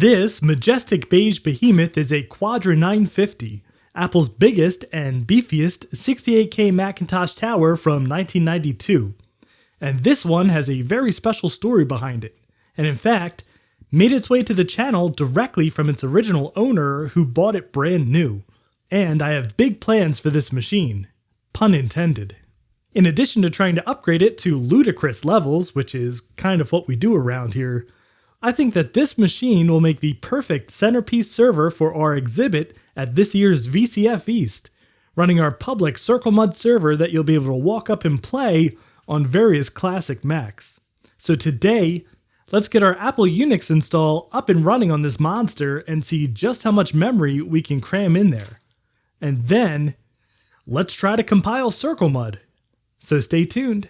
This majestic beige behemoth is a Quadra 950, Apple's biggest and beefiest 68K Macintosh tower from 1992. And this one has a very special story behind it, and in fact, made its way to the channel directly from its original owner who bought it brand new. And I have big plans for this machine. Pun intended. In addition to trying to upgrade it to ludicrous levels, which is kind of what we do around here, I think that this machine will make the perfect centerpiece server for our exhibit at this year's VCF East, running our public CircleMud server that you'll be able to walk up and play on various classic Macs. So today, let's get our Apple Unix install up and running on this monster and see just how much memory we can cram in there. And then, let's try to compile CircleMud. So stay tuned.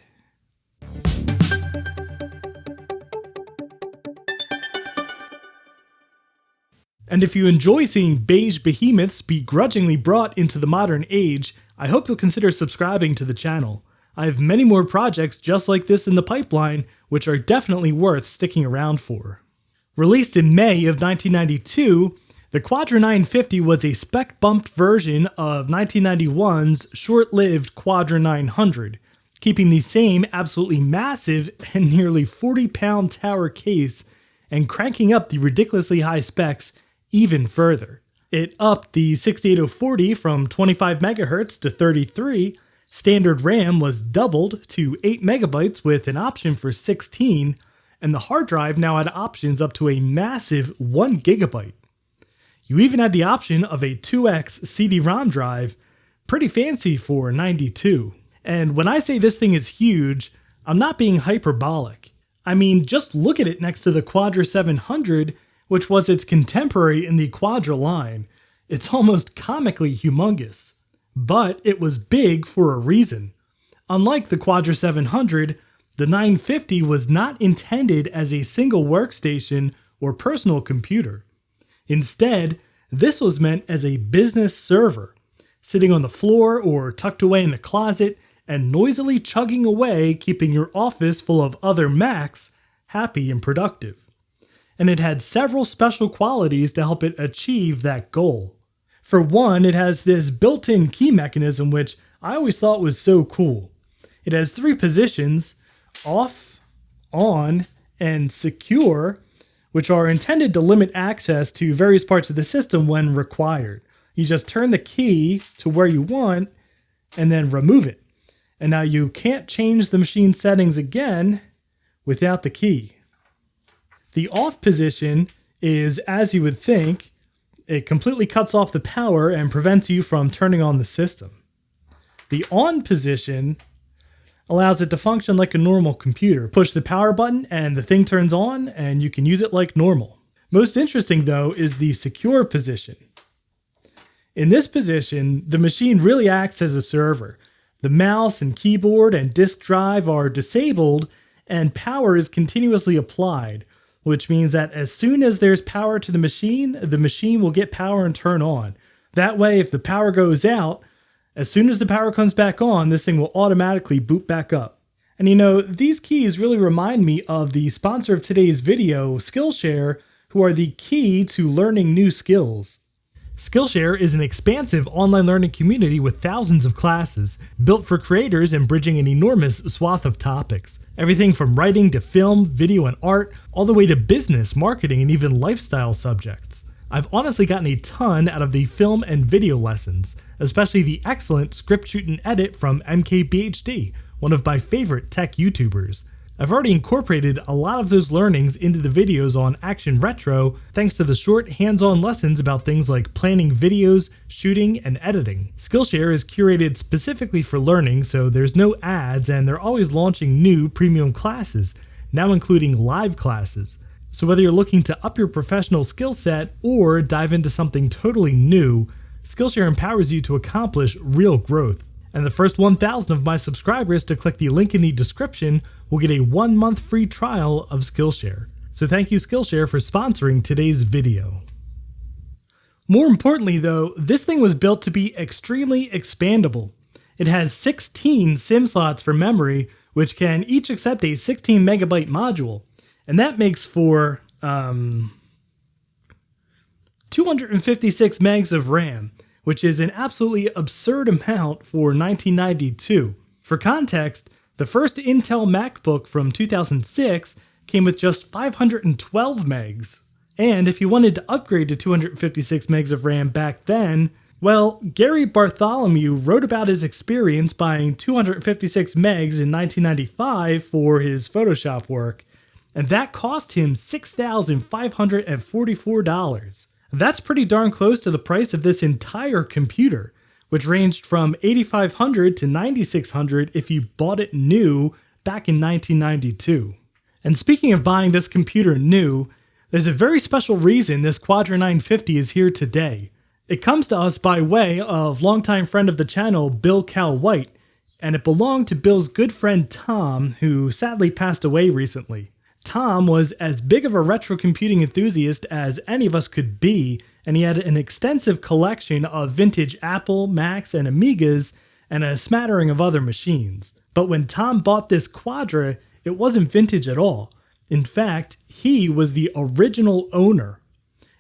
And if you enjoy seeing beige behemoths begrudgingly brought into the modern age, I hope you'll consider subscribing to the channel. I have many more projects just like this in the pipeline, which are definitely worth sticking around for. Released in May of 1992, the Quadra 950 was a spec-bumped version of 1991's short-lived Quadra 900, keeping the same absolutely massive and nearly 40-pound tower case and cranking up the ridiculously high specs even further. It upped the 68040 from 25 MHz to 33, standard RAM was doubled to 8 MB with an option for 16, and the hard drive now had options up to a massive 1 GB. You even had the option of a 2x CD-ROM drive, pretty fancy for 92. And when I say this thing is huge, I'm not being hyperbolic. I mean, just look at it next to the Quadra 700, which was its contemporary in the Quadra line. It's almost comically humongous. But it was big for a reason. Unlike the Quadra 700, the 950 was not intended as a single workstation or personal computer. Instead, this was meant as a business server, sitting on the floor or tucked away in the closet and noisily chugging away, keeping your office full of other Macs happy and productive. And it had several special qualities to help it achieve that goal. For one, it has this built-in key mechanism, which I always thought was so cool. It has 3 positions, off, on, and secure, which are intended to limit access to various parts of the system when required. You just turn the key to where you want and then remove it. And now you can't change the machine settings again without the key. The off position is, as you would think, it completely cuts off the power and prevents you from turning on the system. The on position allows it to function like a normal computer. Push the power button and the thing turns on and you can use it like normal. Most interesting though is the secure position. In this position, the machine really acts as a server. The mouse and keyboard and disk drive are disabled and power is continuously applied, which means that as soon as there's power to the machine will get power and turn on. That way, if the power goes out, as soon as the power comes back on, this thing will automatically boot back up. And you know, these keys really remind me of the sponsor of today's video, Skillshare, who are the key to learning new skills. Skillshare is an expansive online learning community with thousands of classes, built for creators and bridging an enormous swath of topics. Everything from writing to film, video, and art, all the way to business, marketing, and even lifestyle subjects. I've honestly gotten a ton out of the film and video lessons, especially the excellent script shoot and edit from MKBHD, one of my favorite tech YouTubers. I've already incorporated a lot of those learnings into the videos on Action Retro thanks to the short hands-on lessons about things like planning videos, shooting, and editing. Skillshare is curated specifically for learning, so there's no ads and they're always launching new premium classes, now including live classes. So whether you're looking to up your professional skill set or dive into something totally new, Skillshare empowers you to accomplish real growth. And the first 1,000 of my subscribers to click the link in the description will get a 1-month free trial of Skillshare. So thank you Skillshare for sponsoring today's video. More importantly though, this thing was built to be extremely expandable. It has 16 SIM slots for memory, which can each accept a 16 megabyte module. And that makes for 256 megs of RAM, which is an absolutely absurd amount for 1992. For context, the first Intel MacBook from 2006 came with just 512 megs. And if you wanted to upgrade to 256 megs of RAM back then, well, Gary Bartholomew wrote about his experience buying 256 megs in 1995 for his Photoshop work, and that cost him $6,544. That's pretty darn close to the price of this entire computer, which ranged from $8,500 to $9,600 if you bought it new back in 1992. And speaking of buying this computer new, there's a very special reason this Quadra 950 is here today. It comes to us by way of longtime friend of the channel, Bill Cal White, and it belonged to Bill's good friend Tom, who sadly passed away recently. Tom was as big of a retro computing enthusiast as any of us could be, and he had an extensive collection of vintage Apple, Macs, and Amigas, and a smattering of other machines. But when Tom bought this Quadra, it wasn't vintage at all. In fact, he was the original owner.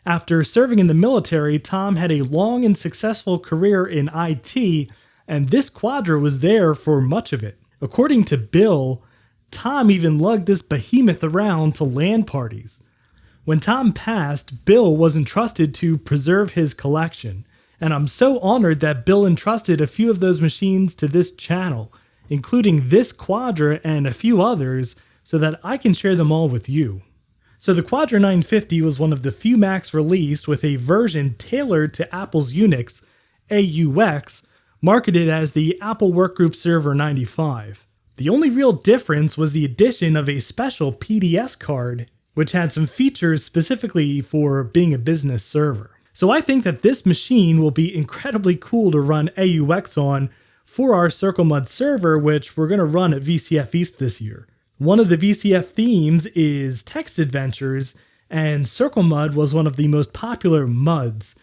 After serving in the military, Tom had a long and successful career in IT, and this Quadra was there for much of it. According to Bill, Tom even lugged this behemoth around to LAN parties. When Tom passed, Bill was entrusted to preserve his collection, and I'm so honored that Bill entrusted a few of those machines to this channel, including this Quadra and a few others, so that I can share them all with you. So the Quadra 950 was one of the few Macs released with a version tailored to Apple's Unix, AUX, marketed as the Apple Workgroup Server 95. The only real difference was the addition of a special PDS card, which had some features specifically for being a business server. So I think that this machine will be incredibly cool to run AUX on for our CircleMud server, which we're going to run at VCF East this year. One of the VCF themes is text adventures, and CircleMud was one of the most popular MUDs,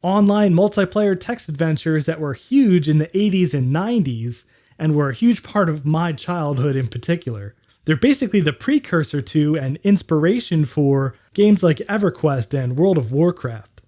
online multiplayer text adventures that were huge in the 80s and 90s, and were a huge part of my childhood in particular. They're basically the precursor to and inspiration for games like EverQuest and World of Warcraft.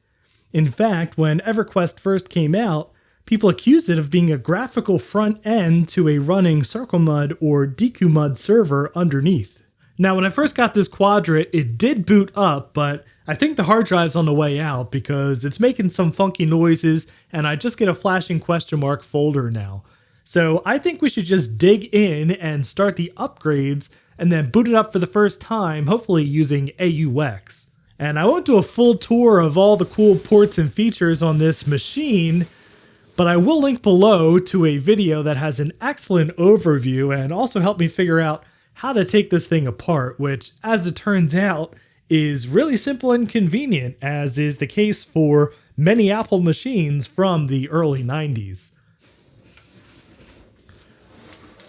In fact, when EverQuest first came out, people accused it of being a graphical front end to a running CircleMud or DQMud server underneath. Now, when I first got this Quadra, it did boot up, but I think the hard drive's on the way out because it's making some funky noises and I just get a flashing question mark folder now. So I think we should just dig in and start the upgrades and then boot it up for the first time, hopefully using AUX. And I won't do a full tour of all the cool ports and features on this machine, but I will link below to a video that has an excellent overview and also helped me figure out how to take this thing apart, which, as it turns out, is really simple and convenient, as is the case for many Apple machines from the early 90s.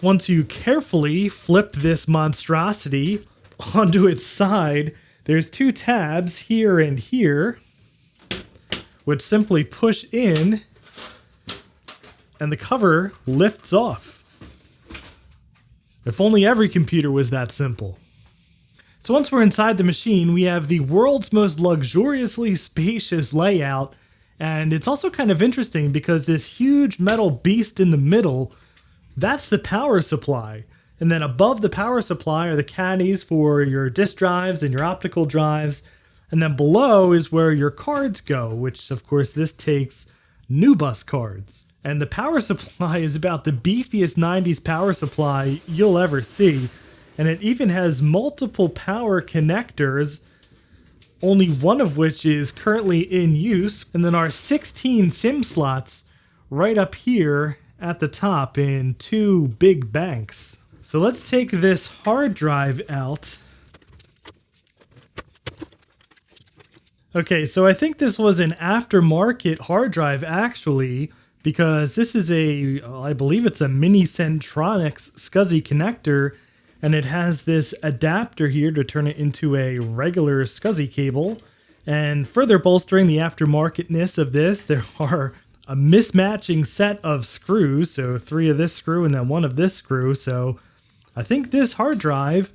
Once you carefully flip this monstrosity onto its side, there's two tabs here and here, which simply push in and the cover lifts off. If only every computer was that simple. So once we're inside the machine, we have the world's most luxuriously spacious layout, and it's also kind of interesting because this huge metal beast in the middle, that's the power supply. And then above the power supply are the caddies for your disk drives and your optical drives, and then below is where your cards go, which of course this takes new bus cards. And the power supply is about the beefiest 90s power supply you'll ever see. And it even has multiple power connectors, only one of which is currently in use. And then our 16 SIM slots right up here at the top in two big banks. So let's take this hard drive out. Okay, so I think this was an aftermarket hard drive actually, because this is I believe it's a mini Centronics SCSI connector, and it has this adapter here to turn it into a regular SCSI cable. And further bolstering the aftermarketness of this, there are a mismatching set of screws, so 3 of this screw and then 1 of this screw. So I think this hard drive,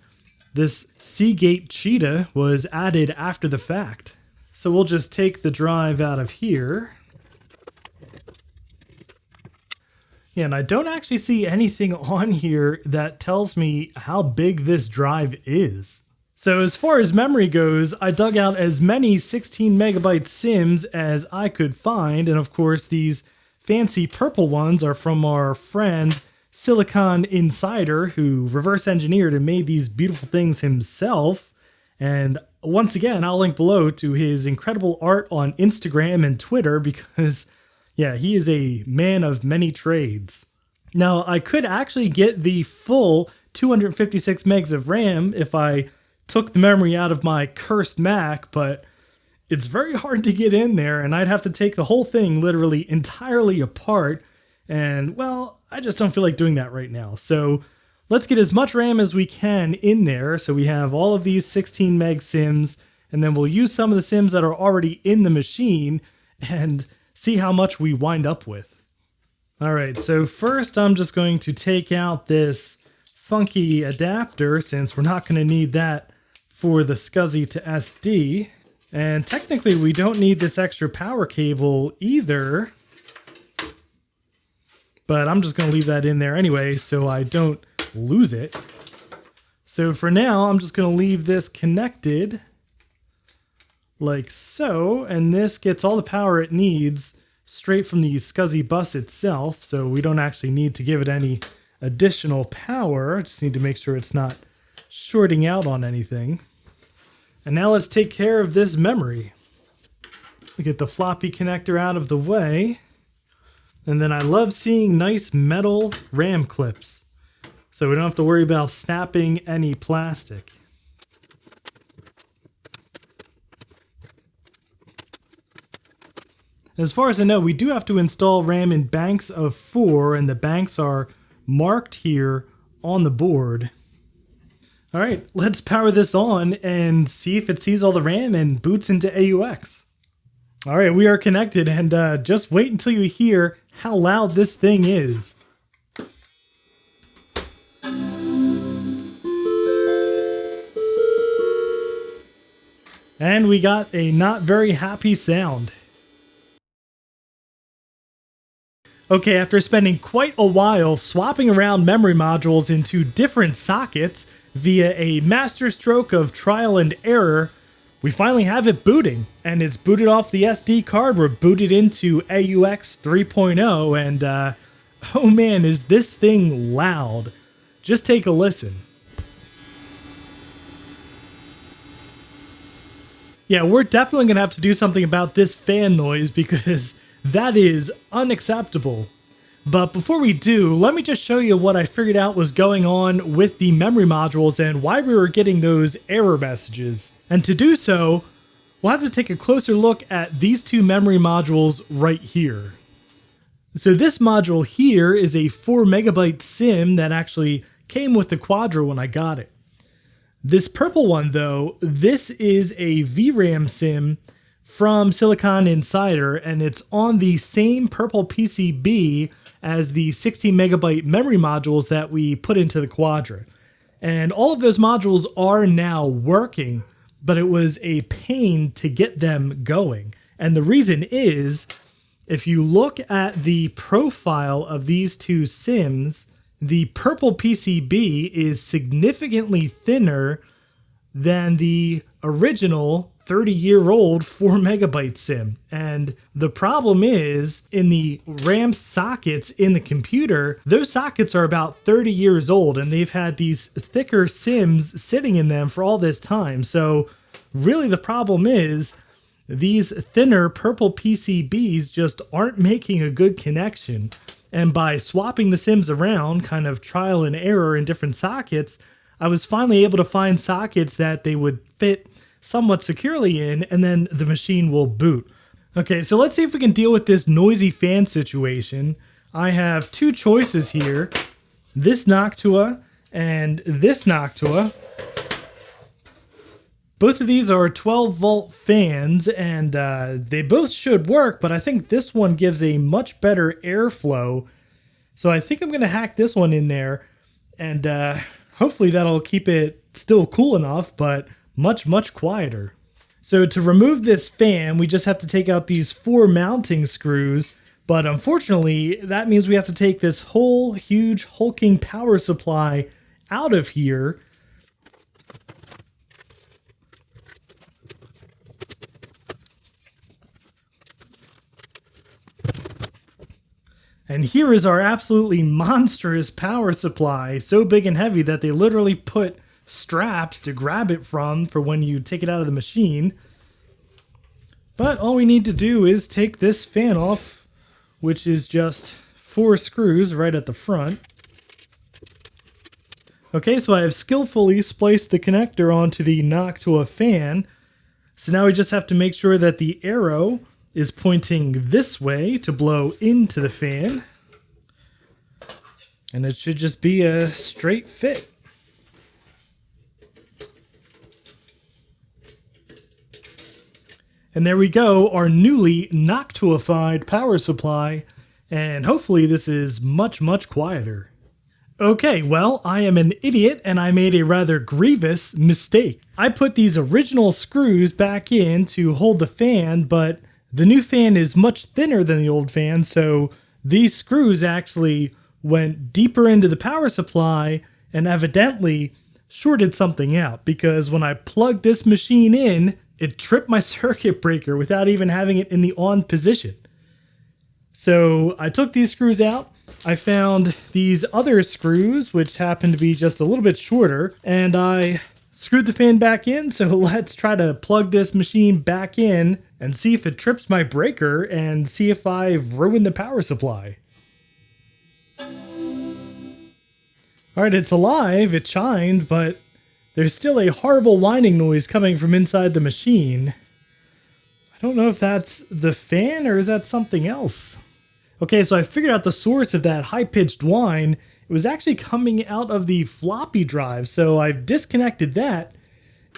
this Seagate Cheetah, was added after the fact. So we'll just take the drive out of here. Yeah, and I don't actually see anything on here that tells me how big this drive is. So as far as memory goes, I dug out as many 16 megabyte sims as I could find, and of course these fancy purple ones are from our friend Silicon Insider, who reverse engineered and made these beautiful things himself. And once again, I'll link below to his incredible art on Instagram and Twitter because, yeah, he is a man of many trades. Now, I could actually get the full 256 megs of RAM if I took the memory out of my cursed Mac, but it's very hard to get in there, and I'd have to take the whole thing literally entirely apart, and, well, I just don't feel like doing that right now. So let's get as much RAM as we can in there. So we have all of these 16 meg sims, and then we'll use some of the sims that are already in the machine and see how much we wind up with. All right, so first I'm just going to take out this funky adapter since we're not going to need that for the SCSI to SD. And technically we don't need this extra power cable either, but I'm just going to leave that in there anyway so I don't lose it. So for now, I'm just going to leave this connected like so, and this gets all the power it needs straight from the SCSI bus itself, so we don't actually need to give it any additional power. Just need to make sure it's not shorting out on anything. And now let's take care of this memory. We get the floppy connector out of the way. And then I love seeing nice metal RAM clips, so we don't have to worry about snapping any plastic. As far as I know, we do have to install RAM in banks of 4, and the banks are marked here on the board. All right, let's power this on and see if it sees all the RAM and boots into AUX. All right, we are connected, and just wait until you hear how loud this thing is. And we got a not very happy sound. Okay, after spending quite a while swapping around memory modules into different sockets via a masterstroke of trial and error, we finally have it booting, and it's booted off the SD card. We're booted into AUX 3.0, and oh man, is this thing loud. Just take a listen. Yeah, we're definitely gonna have to do something about this fan noise because that is unacceptable. But before we do, let me just show you what I figured out was going on with the memory modules and why we were getting those error messages. And to do so, we'll have to take a closer look at these two memory modules right here. So this module here is a 4 megabyte sim that actually came with the Quadra when I got it. This purple one though, this is a VRAM sim from Silicon Insider, and it's on the same purple PCB as the 16 megabyte memory modules that we put into the Quadra. And all of those modules are now working, but it was a pain to get them going. And the reason is, if you look at the profile of these two sims, the purple PCB is significantly thinner than the original 30-year-old 4 megabyte sim. And the problem is, in the RAM sockets in the computer, those sockets are about 30 years old, and they've had these thicker sims sitting in them for all this time. So really the problem is these thinner purple PCBs just aren't making a good connection. And by swapping the sims around, kind of trial and error in different sockets, I was finally able to find sockets that they would fit somewhat securely in, and then the machine will boot. Okay, so let's see if we can deal with this noisy fan situation. I have two choices here, this Noctua and this Noctua. Both of these are 12 volt fans, and they both should work, but I think this one gives a much better airflow. So I think I'm going to hack this one in there, and hopefully that'll keep it still cool enough, but much quieter. So to remove this fan, we just have to take out these 4 mounting screws, but unfortunately, that means we have to take this whole huge hulking power supply out of here. And here is our absolutely monstrous power supply, so big and heavy that they literally put straps to grab it from for when you take it out of the machine. But all we need to do is take this fan off, which is just 4 screws right at the front. Okay, so I have skillfully spliced the connector onto the Noctua fan. So now we just have to make sure that the arrow is pointing this way to blow into the fan. And it should just be a straight fit. And there we go, our newly Noctuified power supply. And hopefully this is much, much quieter. Okay, well, I am an idiot and I made a rather grievous mistake. I put these original screws back in to hold the fan, but the new fan is much thinner than the old fan, so these screws actually went deeper into the power supply and evidently shorted something out, because when I plugged this machine in, it tripped my circuit breaker without even having it in the on position. So I took these screws out. I found these other screws, which happen to be just a little bit shorter, and I screwed the fan back in. So let's try to plug this machine back in and see if it trips my breaker and see if I've ruined the power supply. Alright, it's alive, it shined, but there's still a horrible whining noise coming from inside the machine. I don't know if that's the fan or is that something else. Okay, so I figured out the source of that high-pitched whine. It was actually coming out of the floppy drive, so I've disconnected that,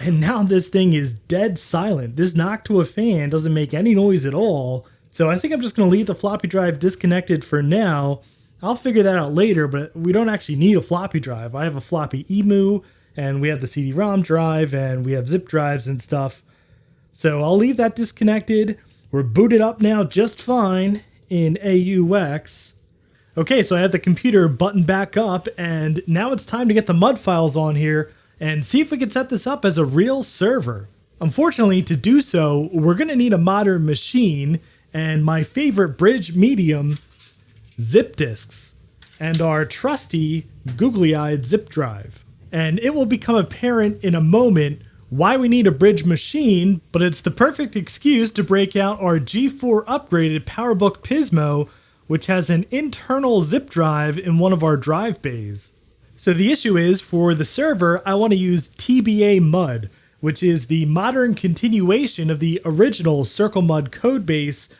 and now this thing is dead silent. This Noctua fan doesn't make any noise at all, so I think I'm just going to leave the floppy drive disconnected for now. I'll figure that out later, but we don't actually need a floppy drive. I have a floppy EMU, and we have the CD-ROM drive, and we have zip drives and stuff. So I'll leave that disconnected. We're booted up now just fine in AUX. Okay, so I have the computer buttoned back up, and now it's time to get the mud files on here and see if we can set this up as a real server. Unfortunately, to do so, we're going to need a modern machine, and my favorite bridge medium, zip disks, and our trusty googly-eyed zip drive. And it will become apparent in a moment why we need a bridge machine, but it's the perfect excuse to break out our G4 upgraded PowerBook Pismo, which has an internal zip drive in one of our drive bays. So the issue is, for the server, I want to use TBA Mud, which is the modern continuation of the original CircleMud codebase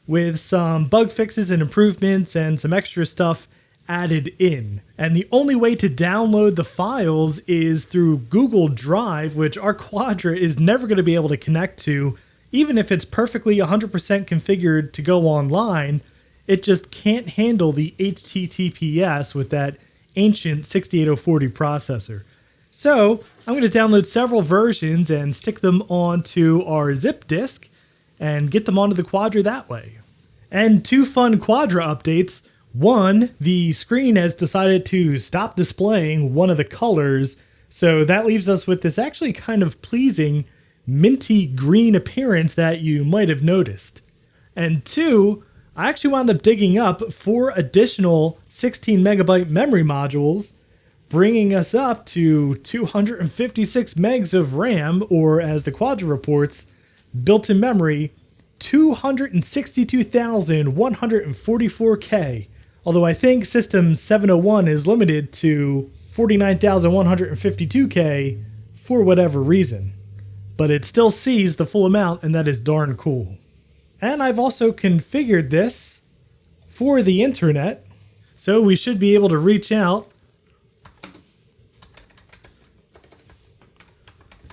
with some bug fixes and improvements and some extra stuff added in. And the only way to download the files is through Google Drive, which our Quadra is never going to be able to connect to. Even if it's perfectly 100% configured to go online, it just can't handle the HTTPS with that ancient 68040 processor. So I'm going to download several versions and stick them onto our zip disk and get them onto the Quadra that way. And 2 fun Quadra updates. One, the screen has decided to stop displaying one of the colors, so that leaves us with this actually kind of pleasing minty green appearance that you might have noticed. And 2, I actually wound up digging up 4 additional 16 megabyte memory modules, bringing us up to 256 megs of RAM, or as the Quadra reports, built-in memory, 262,144K. Although I think System 701 is limited to 49,152K for whatever reason. But it still sees the full amount, and that is darn cool. And I've also configured this for the internet, so we should be able to reach out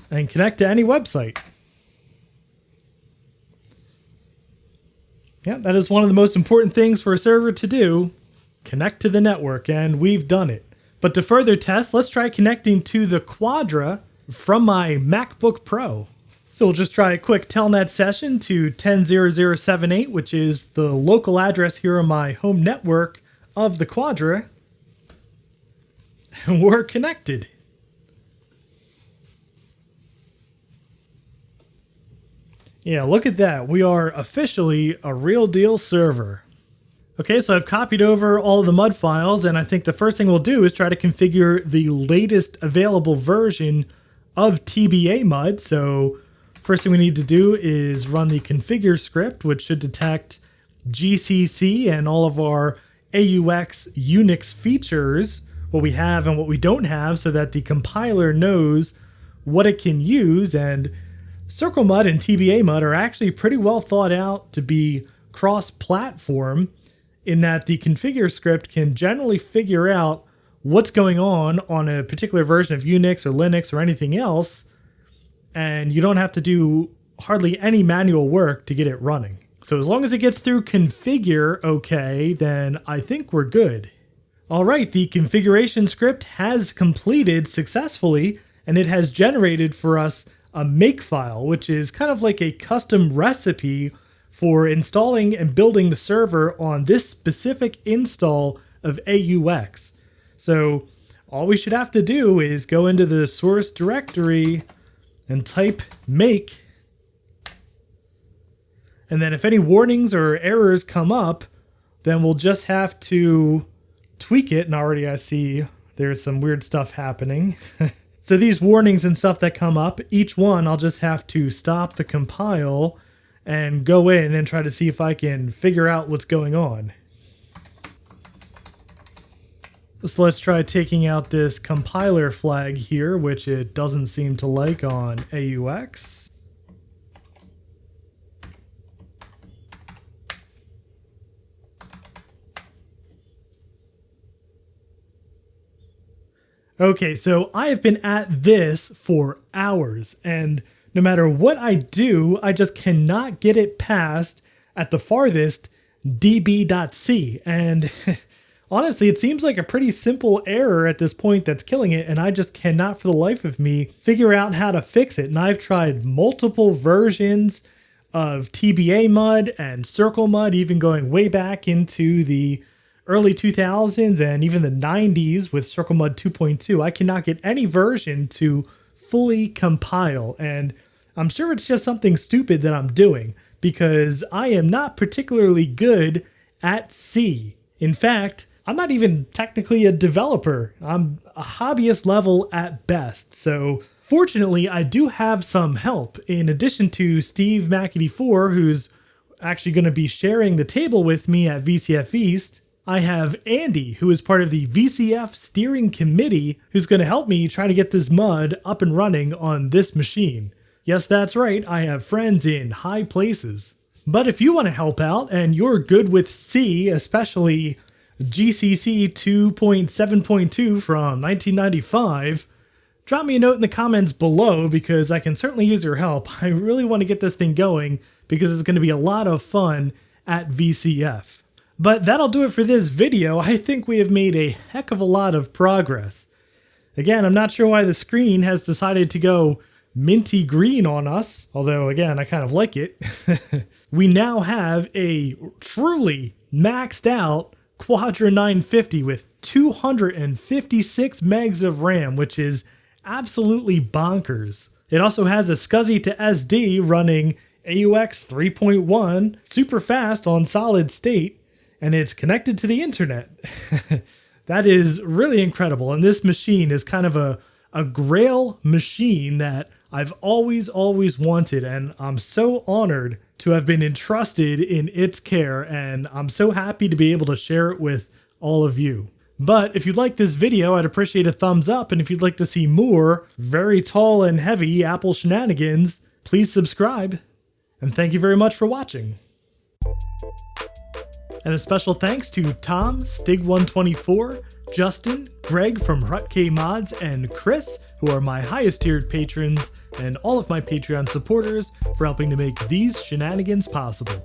and connect to any website. Yeah, that is one of the most important things for a server to do. Connect to the network, and we've done it. But to further test, let's try connecting to the Quadra from my MacBook Pro. So we'll just try a quick telnet session to 10.0078, which is the local address here on my home network of the Quadra. And we're connected. Yeah, look at that. We are officially a real deal server. Okay, so I've copied over all of the MUD files, and I think the first thing we'll do is try to configure the latest available version of TBA MUD. So first thing we need to do is run the configure script, which should detect GCC and all of our AUX Unix features, what we have and what we don't have, so that the compiler knows what it can use. And CircleMUD and TBA MUD are actually pretty well thought out to be cross-platform, in that the configure script can generally figure out what's going on a particular version of Unix or Linux or anything else, and you don't have to do hardly any manual work to get it running. So as long as it gets through configure okay, then I think we're good. All right, the configuration script has completed successfully, and it has generated for us a makefile, which is kind of like a custom recipe for installing and building the server on this specific install of AUX. So all we should have to do is go into the source directory and type make. And then if any warnings or errors come up, then we'll just have to tweak it. And already I see there's some weird stuff happening. So these warnings and stuff that come up, each one I'll just have to stop the compile and go in and try to see if I can figure out what's going on. So let's try taking out this compiler flag here, which it doesn't seem to like on AUX. Okay, so I have been at this for hours, and no matter what I do, I just cannot get it past, at the farthest, db.c. And honestly, it seems like a pretty simple error at this point that's killing it, and I just cannot for the life of me figure out how to fix it. And I've tried multiple versions of TBA MUD and CircleMUD, even going way back into the early 2000s and even the 90s with CircleMUD 2.2. I cannot get any version to fully compile, and I'm sure it's just something stupid that I'm doing, because I am not particularly good at C. In fact, I'm not even technically a developer. I'm a hobbyist level at best. So fortunately, I do have some help. In addition to Steve Mac84, who's actually going to be sharing the table with me at VCF East, I have Andy, who is part of the VCF steering committee, who's going to help me try to get this MUD up and running on this machine. Yes, that's right, I have friends in high places. But if you want to help out and you're good with C, especially GCC 2.7.2 from 1995, drop me a note in the comments below, because I can certainly use your help. I really want to get this thing going because it's going to be a lot of fun at VCF. But that'll do it for this video. I think we have made a heck of a lot of progress. Again, I'm not sure why the screen has decided to go minty green on us, although again, I kind of like it. We now have a truly maxed out Quadra 950 with 256 megs of RAM, which is absolutely bonkers. It also has a SCSI to SD running AUX 3.1 super fast on solid state, and it's connected to the internet. That is really incredible. And this machine is kind of a grail machine that I've always wanted, and I'm so honored to have been entrusted in its care, and I'm so happy to be able to share it with all of you. But if you'd like this video, I'd appreciate a thumbs up, and if you'd like to see more very tall and heavy Apple shenanigans, please subscribe. And thank you very much for watching. And a special thanks to Tom, Stig124, Justin, Greg from Rutk Mods, and Chris, who are my highest tiered patrons, and all of my Patreon supporters for helping to make these shenanigans possible.